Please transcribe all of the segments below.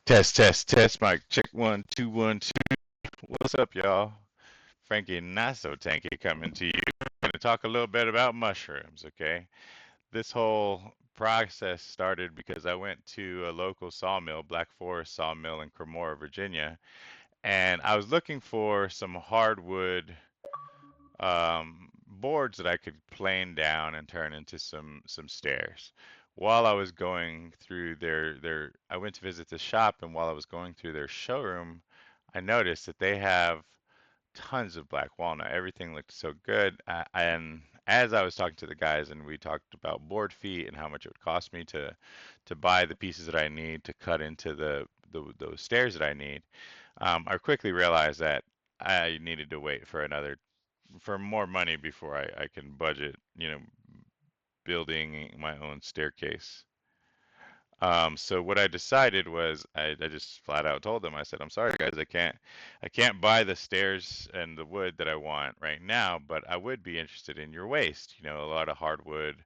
Test, test, test. Mic check 1 2 1 2. What's up, y'all? Frankie, not so tanky, coming to you. Going to talk a little bit about mushrooms. Okay, this whole process started because I went to a local sawmill, Black Forest Sawmill in Cremora, Virginia, and I was looking for some hardwood boards that I could plane down and turn into some stairs. While I was going through I went to visit the shop, and while I was going through their showroom, I noticed that they have tons of black walnut. Everything looked so good, and as I was talking to the guys, and we talked about board feet and how much it would cost me to buy the pieces that I need to cut into those stairs that I need, I quickly realized that I needed to wait for more money before I can budget, building my own staircase. So what I decided was I just flat out told them, I said, I'm sorry guys, I can't buy the stairs and the wood that I want right now, but I would be interested in your waste. A lot of hardwood.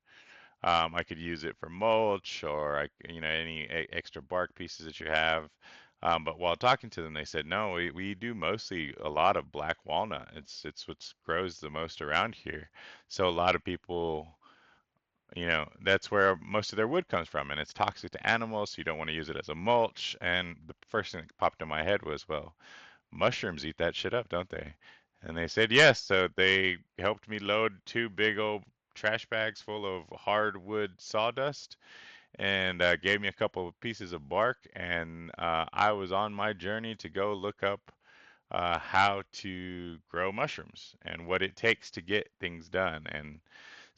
I could use it for mulch or any extra bark pieces that you have. But while talking to them, they said, no, we do mostly a lot of black walnut. It's what grows the most around here. So a lot of people, that's where most of their wood comes from, and it's toxic to animals, so you don't want to use it as a mulch. And the first thing that popped in my head was, well, mushrooms eat that shit up, don't they? And they said yes, so they helped me load two big old trash bags full of hardwood sawdust and gave me a couple of pieces of bark. And I was on my journey to go look up how to grow mushrooms and what it takes to get things done. And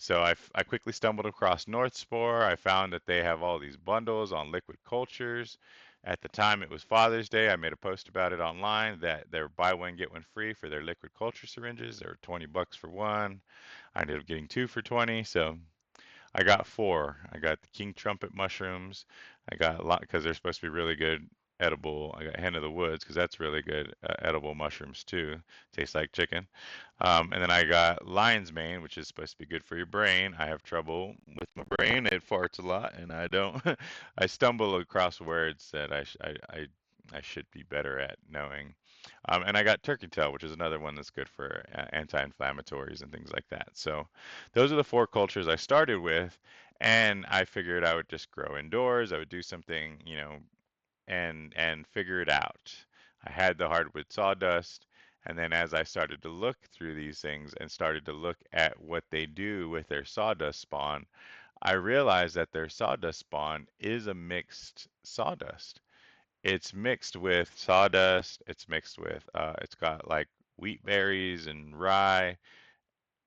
so I quickly stumbled across Northspore. I found that they have all these bundles on liquid cultures. At the time, it was Father's Day. I made a post about it online that they're buy one get one free for their liquid culture syringes. They were $20 for one. I ended up getting two for 20. So I got four. I got the king trumpet mushrooms. I got a lot because they're supposed to be really good edible. I got hen of the woods because that's really good edible mushrooms too. Tastes like chicken. And then I got lion's mane, which is supposed to be good for your brain. I have trouble with my brain. It farts a lot, and I don't. I stumble across words that I should be better at knowing. And I got turkey tail, which is another one that's good for anti-inflammatories and things like that. So those are the four cultures I started with, and I figured I would just grow indoors. I would do something, and figure it out. I had the hardwood sawdust, and then as I started to look through these things and started to look at what they do with their sawdust spawn, I realized that their sawdust spawn is a mixed sawdust. It's mixed with sawdust, it's got like wheat berries and rye,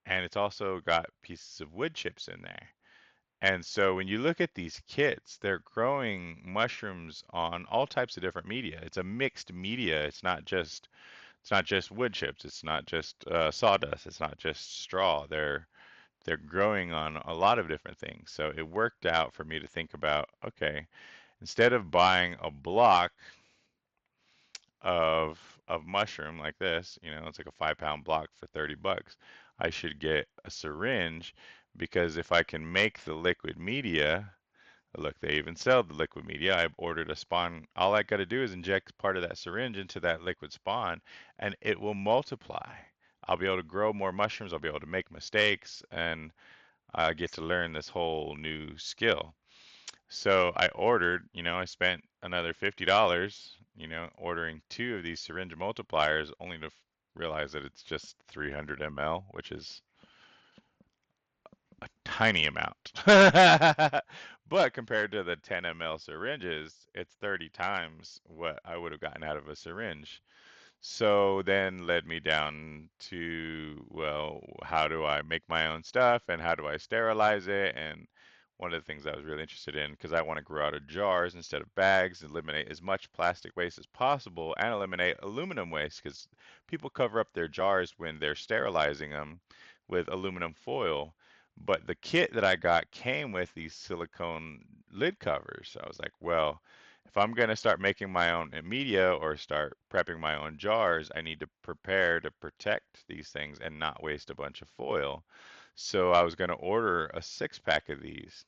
and it's also got pieces of wood chips in there. And so when you look at these kits, they're growing mushrooms on all types of different media. It's a mixed media. It's not just wood chips. It's not just sawdust. It's not just straw. They're growing on a lot of different things. So it worked out for me to think about, okay, instead of buying a block of mushroom like this, it's like a 5 pound block for $30. I should get a syringe because if I can make the liquid media, look, they even sell the liquid media. I've ordered a spawn. All I got to do is inject part of that syringe into that liquid spawn, and it will multiply. I'll be able to grow more mushrooms. I'll be able to make mistakes, and I get to learn this whole new skill. So I spent another $50, ordering two of these syringe multipliers, only to realize that it's just 300 ml, which is a tiny amount. But compared to the 10 ml syringes, it's 30 times what I would have gotten out of a syringe. So then led me down to, well, how do I make my own stuff and how do I sterilize it? And one of the things I was really interested in, because I want to grow out of jars instead of bags, eliminate as much plastic waste as possible, and eliminate aluminum waste, because people cover up their jars when they're sterilizing them with aluminum foil. But the kit that I got came with these silicone lid covers. So I was like, well, if I'm going to start making my own media or start prepping my own jars, I need to prepare to protect these things and not waste a bunch of foil. So I was going to order a 6 pack of these.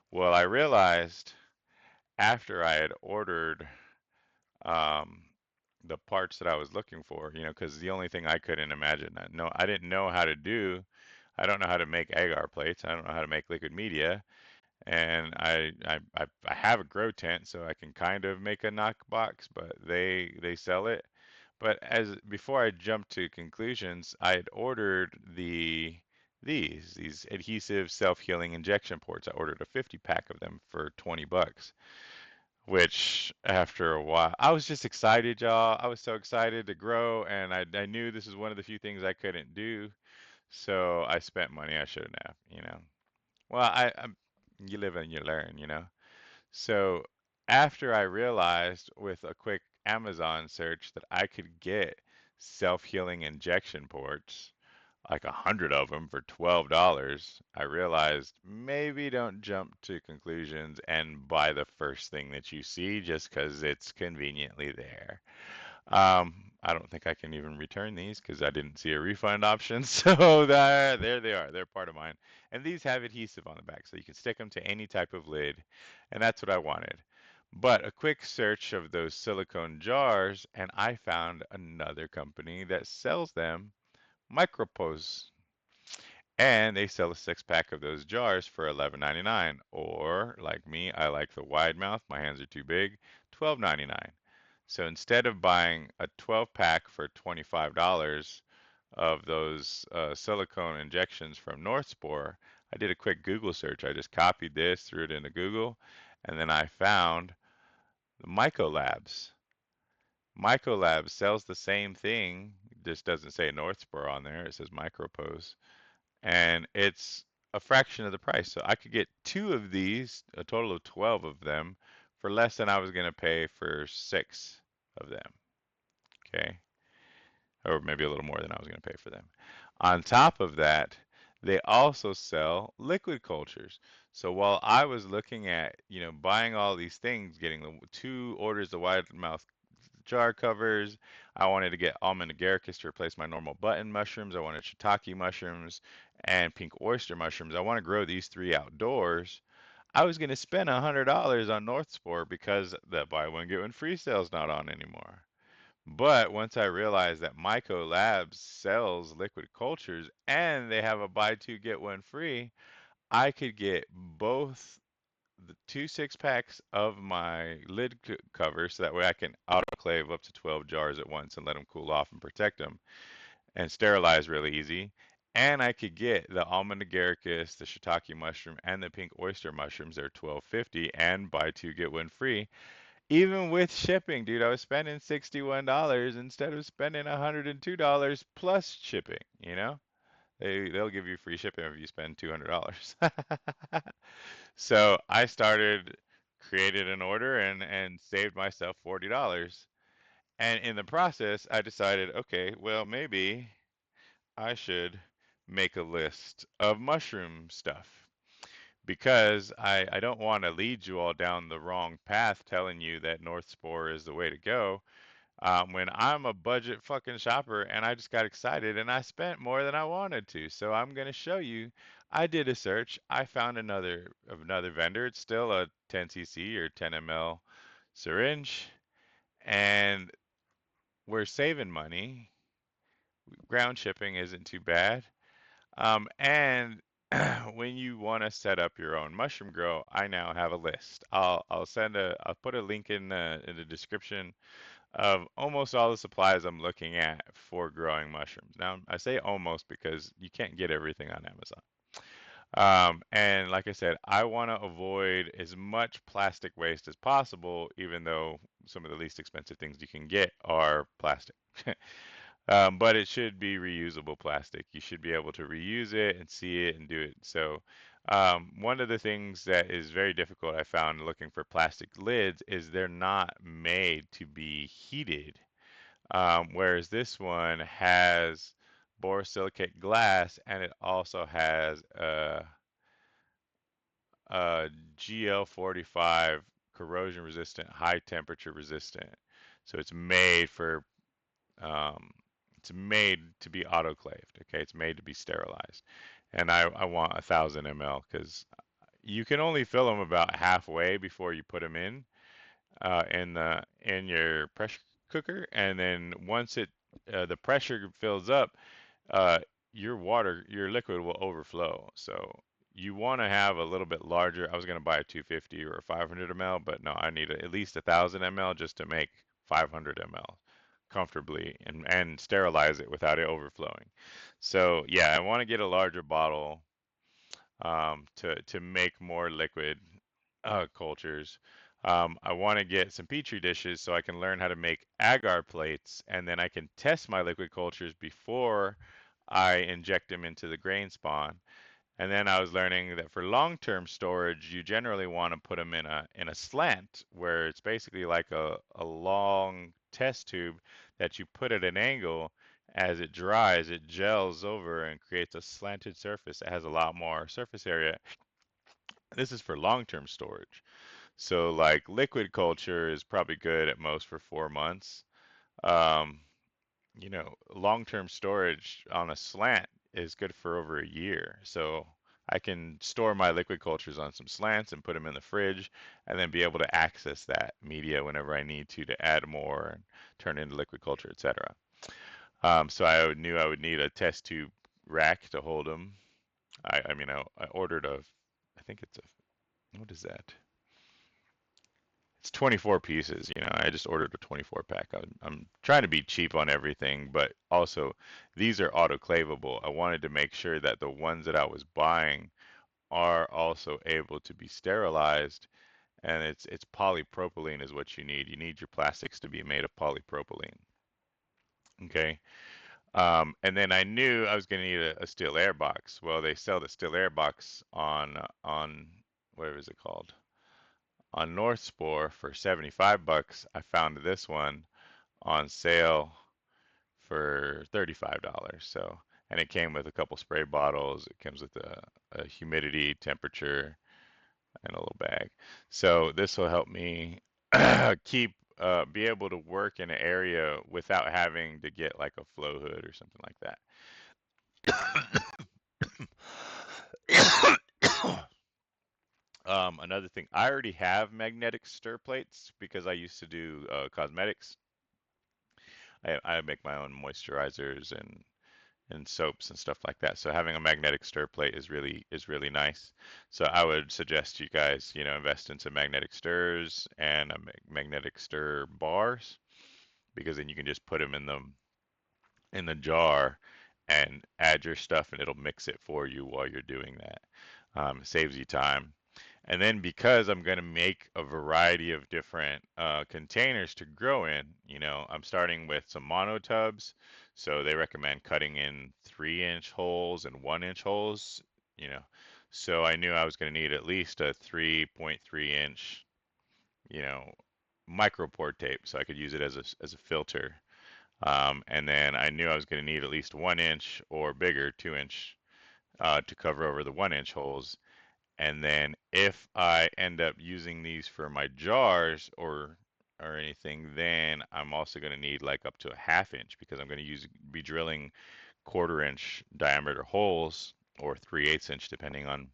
Well, I realized after I had ordered um, the parts that I was looking for, because the only thing I couldn't imagine that no, I didn't know how to do. I don't know how to make agar plates. I don't know how to make liquid media, and I have a grow tent, so I can kind of make a knock box, but they sell it. But as before I jumped to conclusions, I had ordered these adhesive self-healing injection ports. I ordered a 50 pack of them for 20 bucks, which after a while, I was just excited, y'all. I was so excited to grow, and I knew this is one of the few things I couldn't do. So I spent money I shouldn't have. Well, you live and you learn. So after I realized with a quick Amazon search that I could get self-healing injection ports, like 100 of them for $12, I realized maybe don't jump to conclusions and buy the first thing that you see just because it's conveniently there. I don't think I can even return these because I didn't see a refund option. So there they are. They're part of mine. And these have adhesive on the back, so you can stick them to any type of lid. And that's what I wanted. But a quick search of those silicone jars, and I found another company that sells them, Micropose. And they sell a six pack of those jars for $11.99. Or, like me, I like the wide mouth, my hands are too big, $12.99. So instead of buying a 12 pack for $25 of those silicone injections from Northspore, I did a quick Google search. I just copied this, threw it into Google, and then I found the Mycolabs. Mycolabs sells the same thing, just doesn't say Northspore on there. It says Micropose, and it's a fraction of the price. So I could get two of these, a total of 12 of them, for less than I was going to pay for six of them. Okay. Or maybe a little more than I was going to pay for them. On top of that, they also sell liquid cultures. So while I was looking at, buying all these things, getting the two orders of wide mouth jar covers, I wanted to get almond agaricus to replace my normal button mushrooms. I wanted shiitake mushrooms and pink oyster mushrooms. I want to grow these three outdoors. I was going to spend $100 on Northspore because that buy one get one free sale's not on anymore. But once I realized that Myco Labs sells liquid cultures and they have a buy two get one free, I could get both the two six packs of my lid cover so that way I can autoclave up to 12 jars at once and let them cool off and protect them and sterilize really easy. And I could get the almond agaricus, the shiitake mushroom, and the pink oyster mushrooms. They're 12.50 and buy two get one free. Even with shipping, dude, I was spending $61 instead of spending $102 plus shipping. They'll give you free shipping if you spend $200. So I started created an order and saved myself $40. And in the process, I decided, okay, well, maybe I should make a list of mushroom stuff because I don't want to lead you all down the wrong path telling you that North Spore is the way to go. When I'm a budget fucking shopper and I just got excited and I spent more than I wanted to. So I'm going to show you. I did a search. I found another vendor. It's still a 10 cc or 10 ml syringe, and we're saving money. Ground shipping isn't too bad. And when you want to set up your own mushroom grow, I now have a list. I'll put a link in the description of almost all the supplies I'm looking at for growing mushrooms. Now, I say almost because you can't get everything on Amazon. And like I said, I want to avoid as much plastic waste as possible, even though some of the least expensive things you can get are plastic. But it should be reusable plastic. You should be able to reuse it and see it and do it. So, one of the things that is very difficult I found looking for plastic lids is they're not made to be heated. Whereas this one has borosilicate glass and it also has a GL45 corrosion resistant, high temperature resistant. So um, it's made to be autoclaved. Okay, it's made to be sterilized, and I want 1,000 ml because you can only fill them about halfway before you put them in. in your pressure cooker, and then once it the pressure fills up, uh, your liquid will overflow. So you want to have a little bit larger. I was going to buy a 250 or a 500 ml, but no, I need at least 1,000 ml just to make 500 ml comfortably and sterilize it without it overflowing. So yeah, I want to get a larger bottle to make more liquid cultures. I want to get some petri dishes so I can learn how to make agar plates, and then I can test my liquid cultures before I inject them into the grain spawn. And then I was learning that for long-term storage, you generally want to put them in a slant where it's basically like a long test tube that you put at an angle. As it dries, it gels over and creates a slanted surface that has a lot more surface area. This is for long-term storage. So like liquid culture is probably good at most for 4 months. Um, long-term storage on a slant is good for over a year. So I can store my liquid cultures on some slants and put them in the fridge and then be able to access that media whenever I need to add more and turn into liquid culture, etc. So knew I would need a test tube rack to hold them. I mean, I ordered I think it's what is that? It's 24 pieces. I just ordered a 24 pack. I'm trying to be cheap on everything, but also these are autoclavable. I wanted to make sure that the ones that I was buying are also able to be sterilized, and it's polypropylene is what you need. You need your plastics to be made of polypropylene. Okay. And then I knew I was going to need a steel air box. Well, they sell the steel air box on whatever is it called? On Northspore for 75 bucks. I found this one on sale for $35. So, and it came with a couple spray bottles. It comes with a humidity, temperature, and a little bag. So this will help me be able to work in an area without having to get like a flow hood or something like that. Another thing, I already have magnetic stir plates because I used to do cosmetics. I make my own moisturizers and soaps and stuff like that. So having a magnetic stir plate is really nice. So I would suggest you guys, invest in some magnetic stirs and magnetic stir bars because then you can just put them in the jar and add your stuff and it'll mix it for you while you're doing that. It saves you time. And then because I'm going to make a variety of different containers to grow in, I'm starting with some mono tubs. So they recommend cutting in 3-inch holes and 1-inch holes, you know. So I knew I was going to need at least a 3.3-inch, you know, micro pore tape so I could use it as a filter. And then I knew I was going to need at least 1 inch or bigger, 2-inch, to cover over the 1-inch holes. And then if I end up using these for my jars or anything, then I'm also going to need like up to a 1/2 inch because I'm going to be drilling 1/4 inch diameter holes or 3/8 inch depending on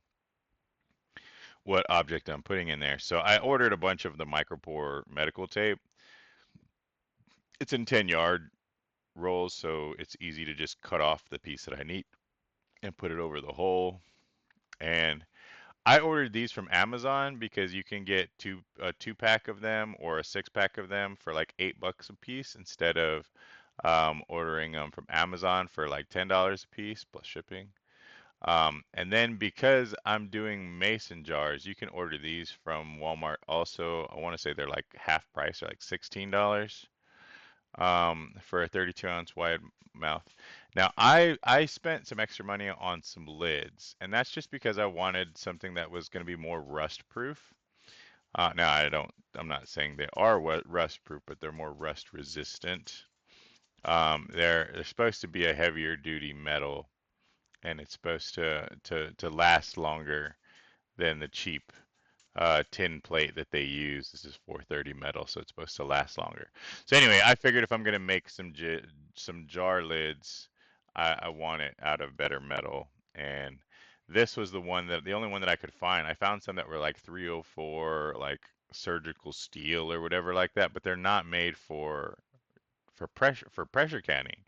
what object I'm putting in there. So I ordered a bunch of the micropore medical tape. It's in 10-yard rolls, so it's easy to just cut off the piece that I need and put it over the hole. And I ordered these from Amazon because you can get a 2 pack of them or a 6 pack of them for like $8 a piece instead of ordering them from Amazon for like $10 a piece plus shipping. And then because I'm doing mason jars, you can order these from Walmart also. I want to say they're like half price, or like $16 for a 32-ounce wide mouth. Now, I spent some extra money on some lids, and that's just because I wanted something that was going to be more rust proof. Now, I'm not saying they are rust proof, but they're more rust resistant. They're supposed to be a heavier duty metal, and it's supposed to last longer than the cheap tin plate that they use. This is 430 metal, so it's supposed to last longer. So anyway, I figured if I'm gonna make some jar lids, I want it out of better metal, and this was the only one that I could find. I found some that were like 304, like surgical steel or whatever like that, but they're not made for pressure canning.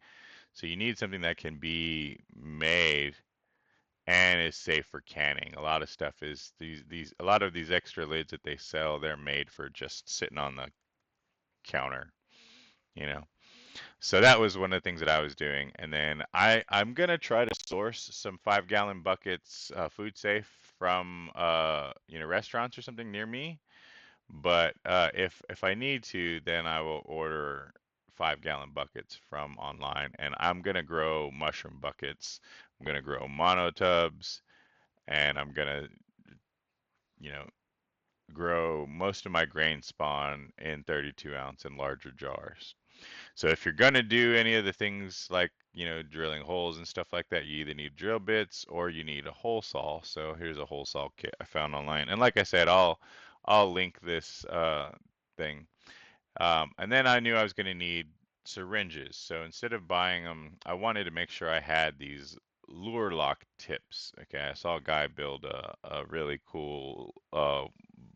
So you need something that can be made and is safe for canning. A lot of stuff is these a lot of these extra lids that they sell, they're made for just sitting on the counter, you know. So that was one of the things that I was doing. And then I'm gonna try to source some 5 gallon buckets, food safe from restaurants or something near me. But if I need to, then I will order 5 gallon buckets from online, and I'm gonna grow mushroom buckets. I'm gonna grow mono tubs, and I'm gonna, you know, grow most of my grain spawn in 32 ounce and larger jars. So if you're gonna do any of the things like, drilling holes and stuff like that, you either need drill bits or you need a hole saw. So here's a hole saw kit I found online. And like I said, I'll link this thing. And then I knew I was going to need syringes. So instead of buying them, I wanted to make sure I had these lure lock tips. Okay, I saw a guy build a really cool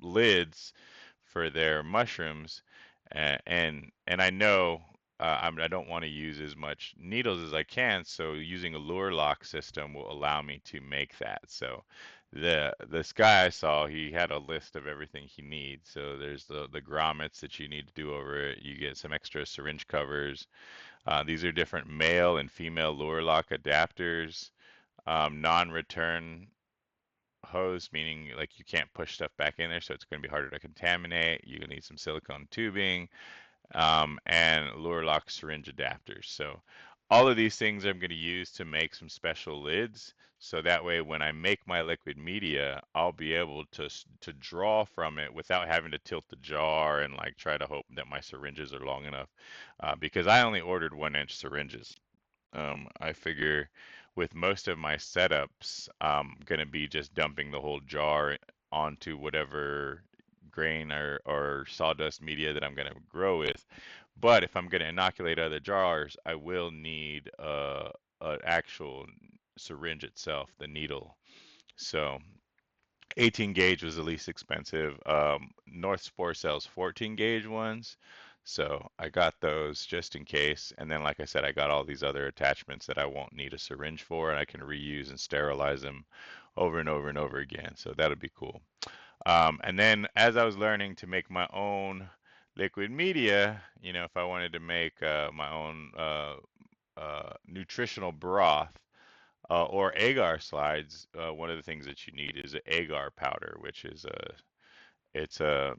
lids for their mushrooms, and I know I don't want to use as much needles as I can. So using a lure lock system will allow me to make that. So this guy I saw, he had a list of everything he needs. So there's the grommets that you need to do over it. You get some extra syringe covers. These are different male and female lure lock adapters. Non-return hose, meaning like you can't push stuff back in there, so it's going to be harder to contaminate. You're going to need some silicone tubing, and lure lock syringe adapters. So all of these things I'm going to use to make some special lids. So that way, when I make my liquid media, I'll be able to draw from it without having to tilt the jar and like try to hope that my syringes are long enough. Because I only ordered 1 inch syringes. I figure with most of my setups, I'm gonna be just dumping the whole jar onto whatever grain or sawdust media that I'm gonna grow with. But if I'm gonna inoculate other jars, I will need an actual syringe itself, the needle. So 18 gauge was the least expensive. Northspore sells 14 gauge ones. So I got those just in case. And then, like I said, I got all these other attachments that I won't need a syringe for, and I can reuse and sterilize them over and over and over again. So that'll be cool. And then, as I was learning to make my own liquid media, if I wanted to make my own nutritional broth, or agar slides, one of the things that you need is an agar powder, which is it's a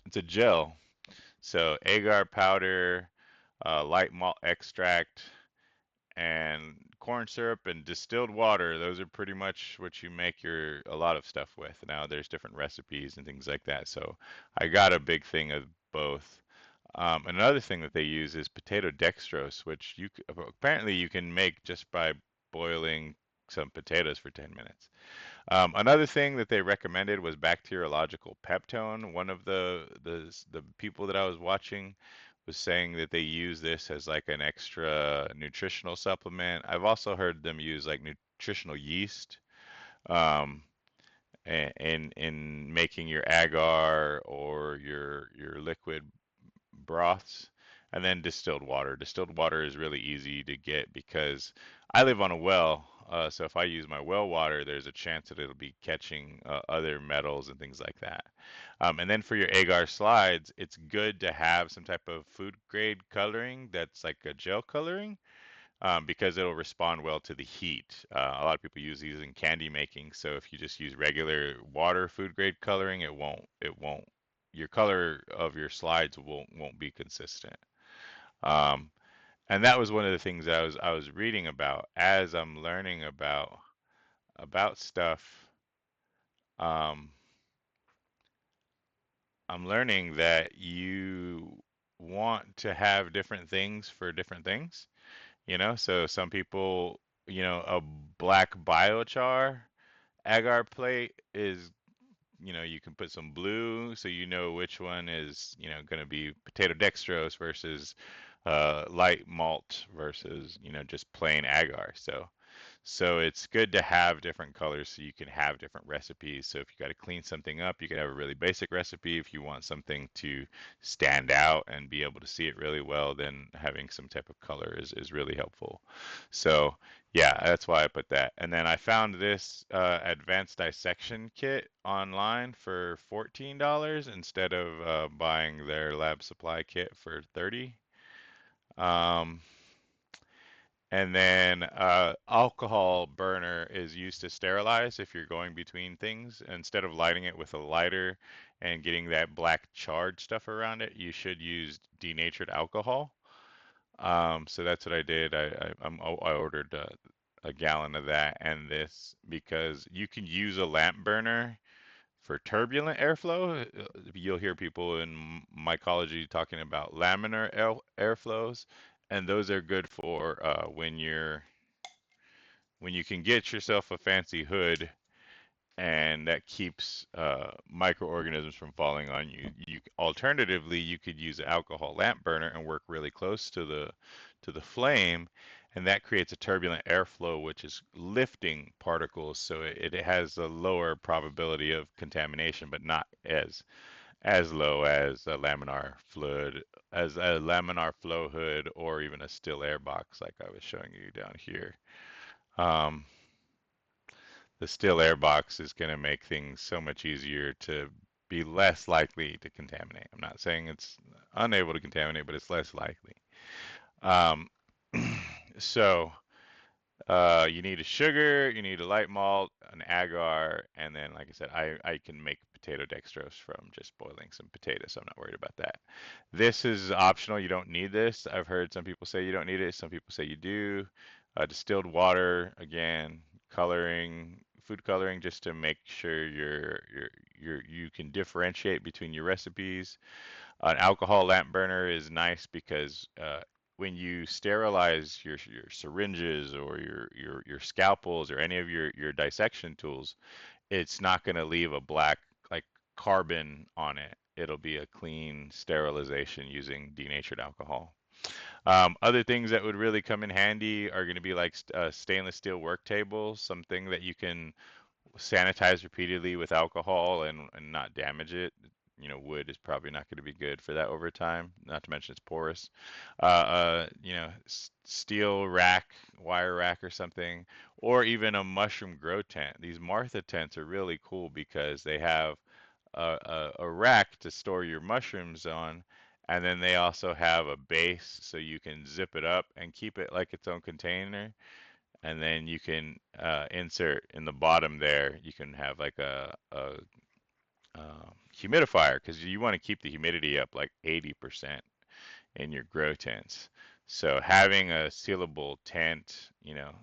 it's a gel. So agar powder, light malt extract, and corn syrup and distilled water. Those are pretty much what you make your a lot of stuff with. Now there's different recipes and things like that. So I got a big thing of both. Another thing that they use is potato dextrose, which apparently you can make just by boiling some potatoes for 10 minutes. Another thing that they recommended was bacteriological peptone. One of the people that I was watching was saying that they use this as like an extra nutritional supplement. I've also heard them use like nutritional yeast, um, in making your agar or your liquid broths, and then distilled water. Distilled water is really easy to get because I live on a well. So if I use my well water, there's a chance that it'll be catching other metals and things like that. And then for your agar slides, it's good to have some type of food grade coloring that's like a gel coloring, because it'll respond well to the heat. A lot of people use these in candy making, so if you just use regular water food grade coloring, it won't your color of your slides won't be consistent. Um, and that was one of the things that I was reading about as I'm learning about stuff. Um, I'm learning that you want to have different things for different things. So some people, a black biochar agar plate is, you can put some blue so you know which one is, going to be potato dextrose versus light malt versus, just plain agar. So So it's good to have different colors so you can have different recipes. So if you got to clean something up, you could have a really basic recipe. If you want something to stand out and be able to see it really well, then having some type of color is really helpful. So yeah, that's why I put that. And then I found this advanced dissection kit online for $14 instead of buying their lab supply kit for 30. Um, and then alcohol burner is used to sterilize if you're going between things. Instead of lighting it with a lighter and getting that black charred stuff around it, you should use denatured alcohol. So that's what I did. I ordered a gallon of that and this because you can use a lamp burner for turbulent airflow. You'll hear people in mycology talking about laminar airflows, and those are good for when you can get yourself a fancy hood and that keeps microorganisms from falling on you. Alternatively, you could use an alcohol lamp burner and work really close to the flame, and that creates a turbulent airflow, which is lifting particles, so it has a lower probability of contamination, but not as low as a laminar fluid, as a laminar flow hood, or even a still air box like I was showing you down here. Um, the still air box is going to make things so much easier to be less likely to contaminate. I'm not saying it's unable to contaminate, but it's less likely. Um, so you need a sugar, you need a light malt, an agar, and then, like I said, I can make potato dextrose from just boiling some potatoes, so I'm not worried about that. This is optional. You don't need this. I've heard some people say you don't need it. Some people say you do. Distilled water, again, coloring, food coloring, just to make sure you can differentiate between your recipes. An alcohol lamp burner is nice because when you sterilize your syringes or your scalpels or any of your dissection tools, it's not going to leave a black like carbon on it. It'll be a clean sterilization using denatured alcohol. Other things that would really come in handy are going to be like stainless steel work tables, something that you can sanitize repeatedly with alcohol and not damage it. Wood is probably not going to be good for that over time. Not to mention it's porous. Steel rack, wire rack or something, or even a mushroom grow tent. These Martha tents are really cool because they have a rack to store your mushrooms on, and then they also have a base so you can zip it up and keep it like its own container, and then you can insert in the bottom there. You can have like humidifier because you want to keep the humidity up like 80% in your grow tents. So having a sealable tent,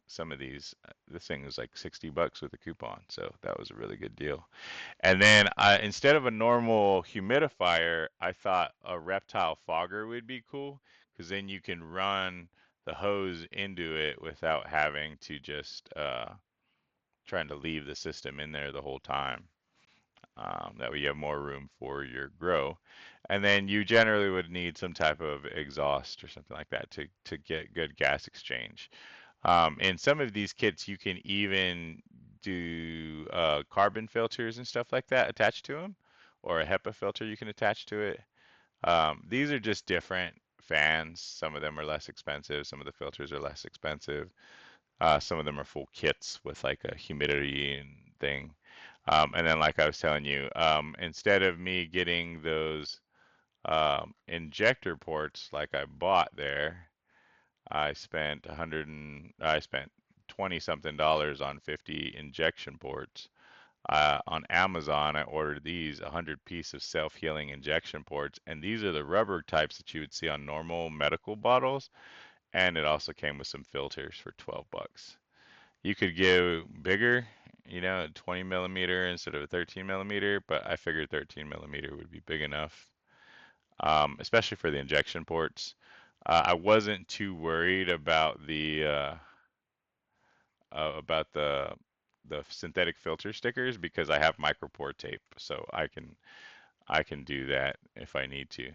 some of these, this thing was like $60 with a coupon, so that was a really good deal. And then instead of a normal humidifier, I thought a reptile fogger would be cool because then you can run the hose into it without having to just trying to leave the system in there the whole time. That way you have more room for your grow. And then you generally would need some type of exhaust or something like that to get good gas exchange. In some of these kits, you can even do carbon filters and stuff like that attached to them, or a HEPA filter you can attach to it. These are just different fans. Some of them are less expensive. Some of the filters are less expensive. Some of them are full kits with like a humidity and thing. And then, like I was telling you, instead of me getting those injector ports like I bought there, I spent 20 something dollars on 50 injection ports. On Amazon, I ordered these 100 piece of self-healing injection ports, and these are the rubber types that you would see on normal medical bottles, and it also came with some filters for $12. You could go bigger, 20 millimeter instead of a 13 millimeter, but I figured 13 millimeter would be big enough, especially for the injection ports. I wasn't too worried about the synthetic filter stickers because I have micropore tape, so I can do that if I need to.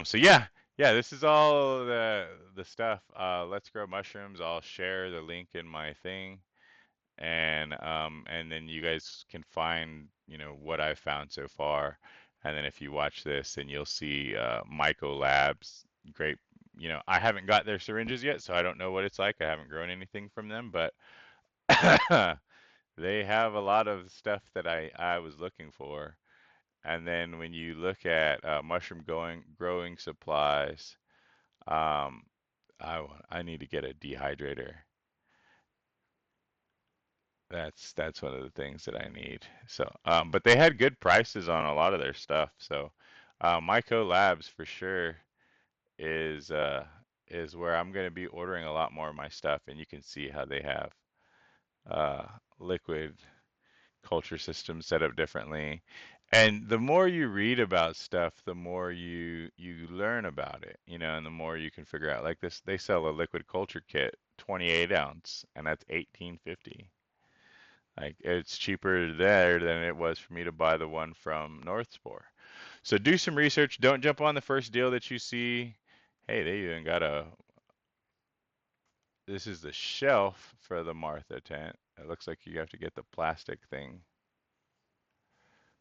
So yeah, Yeah, this is all the stuff. Let's Grow Mushrooms. I'll share the link in my thing, and then you guys can find, what I've found so far. And then if you watch this, then you'll see Myco Labs. Great. I haven't got their syringes yet, so I don't know what it's like. I haven't grown anything from them, but they have a lot of stuff that I was looking for. And then when you look at mushroom growing supplies, um, I need to get a dehydrator. That's one of the things that I need. So, but they had good prices on a lot of their stuff. So, Myco Labs for sure is uh, is where I'm going to be ordering a lot more of my stuff, and you can see how they have uh, liquid culture systems set up differently. And the more you read about stuff, the more you learn about it, and the more you can figure out. Like this, they sell a liquid culture kit, 28 ounce, and that's 18.50. Like it's cheaper there than it was for me to buy the one from Northspore. So do some research. Don't jump on the first deal that you see. Hey, they even got a. This is the shelf for the Martha tent. It looks like you have to get the plastic thing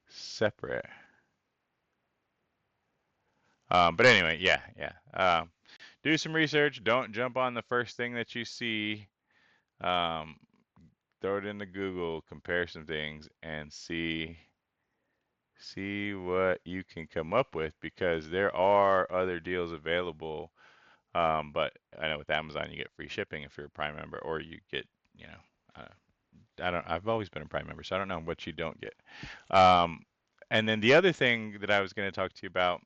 separate. But anyway, yeah, yeah. Do some research. Don't jump on the first thing that you see. Um, throw it into Google, compare some things, and see what you can come up with because there are other deals available. But I know with Amazon you get free shipping if you're a Prime member, or you get, you know, I don't. I've always been a Prime member, so I don't know what you don't get. Um, and then the other thing that I was going to talk to you about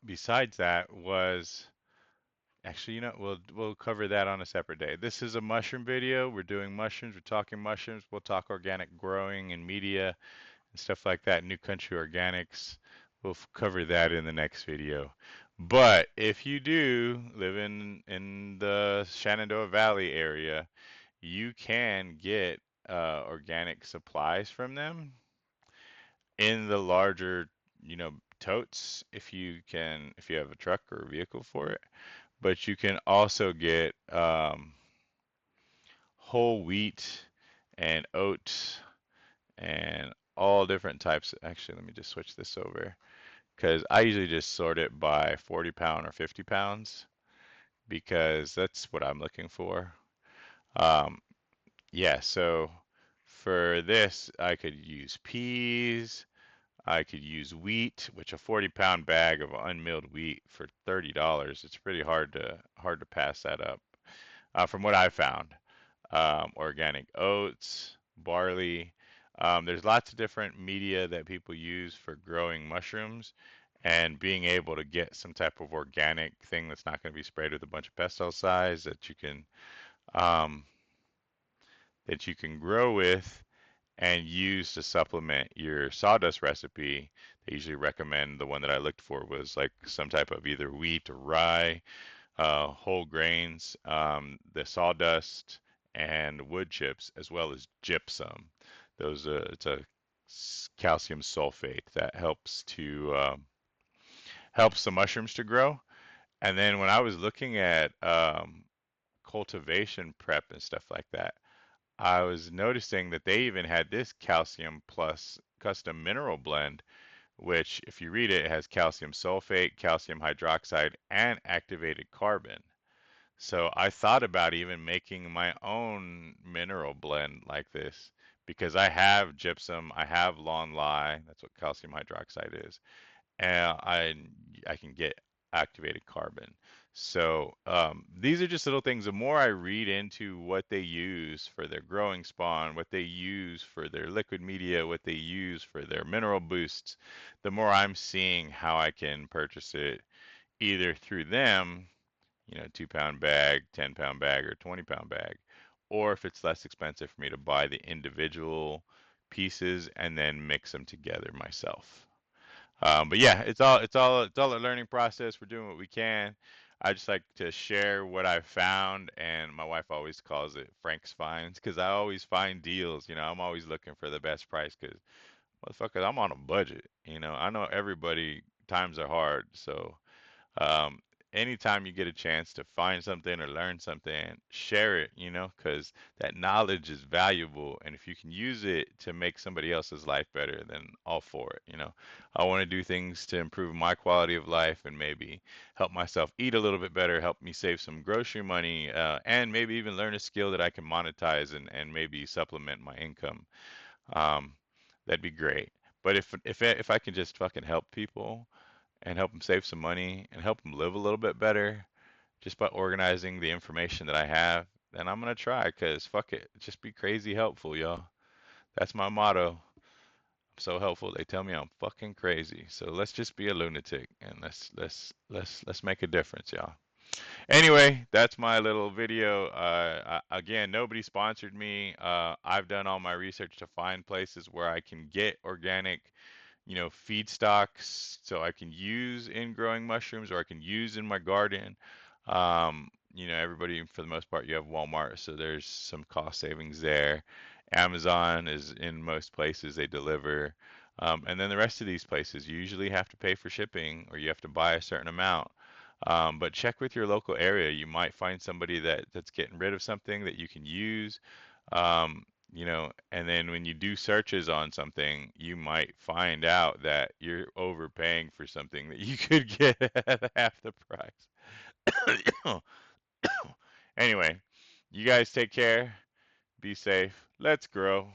besides that was actually, we'll cover that on a separate day. This is a mushroom video. We're doing mushrooms. We're talking mushrooms. We'll talk organic growing and media and stuff like that, New Country Organics. We'll cover that in the next video. But if you do live in the Shenandoah Valley area, you can get organic supplies from them in the larger, totes if you have a truck or a vehicle for it. But you can also get whole wheat and oats and all different types. Actually, let me just switch this over because I usually just sort it by 40 pound or 50 pounds because that's what I'm looking for. Um, yeah, so for this, I could use peas. I could use wheat, which a 40-pound bag of unmilled wheat for $30. It's pretty hard to pass that up. From what I found, organic oats, barley. There's lots of different media that people use for growing mushrooms, and being able to get some type of organic thing that's not going to be sprayed with a bunch of pesticides um, that you can grow with and use to supplement your sawdust recipe. They usually recommend the one that I looked for was like some type of either wheat or rye, whole grains, the sawdust, and wood chips, as well as gypsum. It's a calcium sulfate that helps the mushrooms to grow. And then when I was looking at cultivation prep and stuff like that, I was noticing that they even had this calcium plus custom mineral blend, which, if you read it, it has calcium sulfate, calcium hydroxide, and activated carbon. So I thought about even making my own mineral blend like this because I have gypsum, I have lawn lye, that's what calcium hydroxide is, and I can get activated carbon. So these are just little things. The more I read into what they use for their growing spawn, what they use for their liquid media, what they use for their mineral boosts, the more I'm seeing how I can purchase it either through them, 2 pound bag, 10 pound bag, or 20 pound bag, or if it's less expensive for me to buy the individual pieces and then mix them together myself. But yeah, it's all a learning process. We're doing what we can. I just like to share what I found, and my wife always calls it Frank's finds because I always find deals. I'm always looking for the best price because motherfucker, I'm on a budget. I know everybody times are hard, so um, anytime you get a chance to find something or learn something, share it, because that knowledge is valuable. And if you can use it to make somebody else's life better, then all for it. I want to do things to improve my quality of life and maybe help myself eat a little bit better, help me save some grocery money, and maybe even learn a skill that I can monetize and maybe supplement my income. Um, that'd be great. But if I can just fucking help people and help them save some money and help them live a little bit better just by organizing the information that I have, then I'm gonna try because fuck it, just be crazy helpful, y'all. That's my motto. I'm so helpful. They tell me I'm fucking crazy. So let's just be a lunatic and let's make a difference, y'all. Anyway, that's my little video. Again, nobody sponsored me. I've done all my research to find places where I can get organic feedstocks so I can use in growing mushrooms or I can use in my garden. Everybody, for the most part, you have Walmart, so there's some cost savings there. Amazon is in most places they deliver. And then the rest of these places, you usually have to pay for shipping or you have to buy a certain amount. But check with your local area. You might find somebody that's getting rid of something that you can use. And then when you do searches on something, you might find out that you're overpaying for something that you could get at half the price. Anyway, you guys take care, be safe, let's grow.